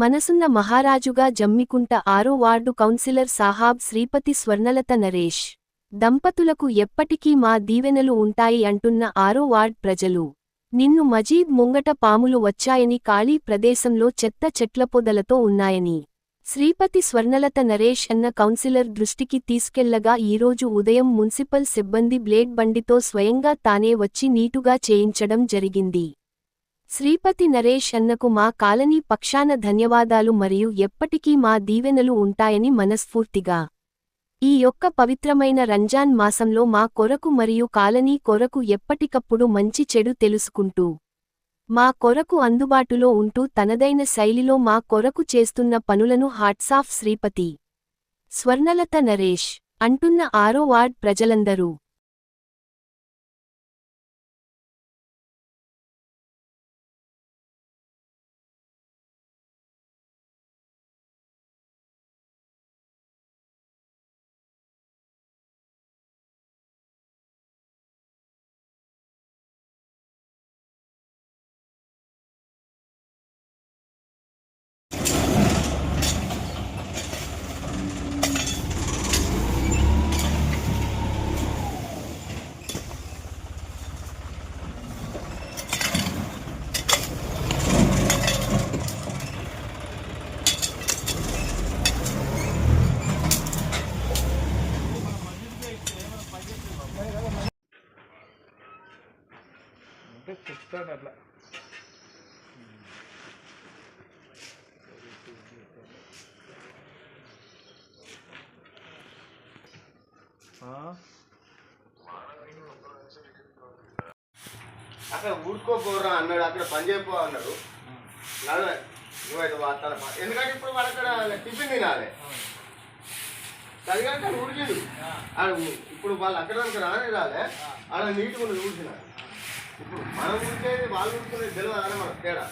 మనసున్న మహారాజుగా జమ్మికుంట 6వ వార్డు కౌన్సిలర్ సాహాబ్ శ్రీపతి స్వర్ణలత నరేష్ దంపతులకు ఎప్పటికీ మా దీవెనలు ఉంటాయి అంటున్న 6వ వార్డ్ ప్రజలు. నిన్ను మజీద్ ముంగట పాములు వచ్చాయని, ఖాళీ ప్రదేశంలో చెత్త చెట్లపొదలతో ఉన్నాయని శ్రీపతి స్వర్ణలత నరేష్ అన్న కౌన్సిలర్ దృష్టికి తీసుకెళ్లగా ఈరోజు ఉదయం మున్సిపల్ సిబ్బంది బ్లేడ్ బండితో స్వయంగా తానే వచ్చి నీటుగా చేయించడం జరిగింది. శ్రీపతి నరేష్ అన్నకు మా కాలనీ పక్షాన ధన్యవాదాలు మరియు ఎప్పటికీ మా దీవెనలు ఉంటాయని మనస్ఫూర్తిగా ఈ యొక్క పవిత్రమైన రంజాన్ మాసంలో మా కొరకు మరియు కాలనీ కొరకు ఎప్పటికప్పుడు మంచి చెడు తెలుసుకుంటూ మా కొరకు అందుబాటులో ఉంటూ తనదైన శైలిలో మా కొరకు చేస్తున్న పనులను హాట్సాఫ్ శ్రీపతి స్వర్ణలత నరేష్ అంటున్న 6వ వార్డ్ ప్రజలందరూ. చెప్తాడు అట్లా అక్కడ ఊడుకోపోరా అన్నాడు, అక్కడ పని చేయపో అన్నాడు. నువ్వైతే తన ఎందుకంటే ఇప్పుడు వాడు అక్కడ టిఫిన్ తినాలి చదివాక ఊడిచిండు. ఇప్పుడు వాళ్ళు అక్కడ రానే రాలే, అలా నీట్గా ఉన్నది ఊడిచినారు. ఇప్పుడు మనం ఊడిచేది వాళ్ళు ఊడుకునేది తెలియదు అని మనకు తేడా.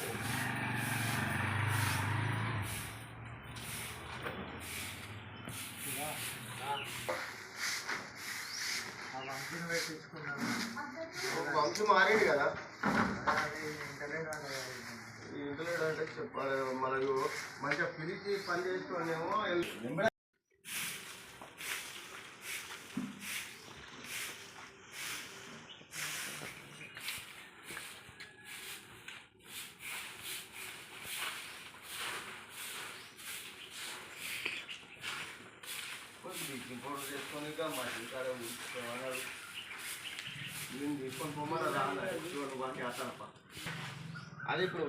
వంశీ మారేది కదా ఇంట్లో అంటే చెప్పాలి. మనకు మంచిగా పిలిచి పని చేసుకోనేమో బ్లీచింగ్ పౌడర్ చేసుకొని మా ఇంటికాడ అన్నాడు. నేను తీసుకొని పోమని రాలేదు, వాకి అతనప్ప అది ఇప్పుడు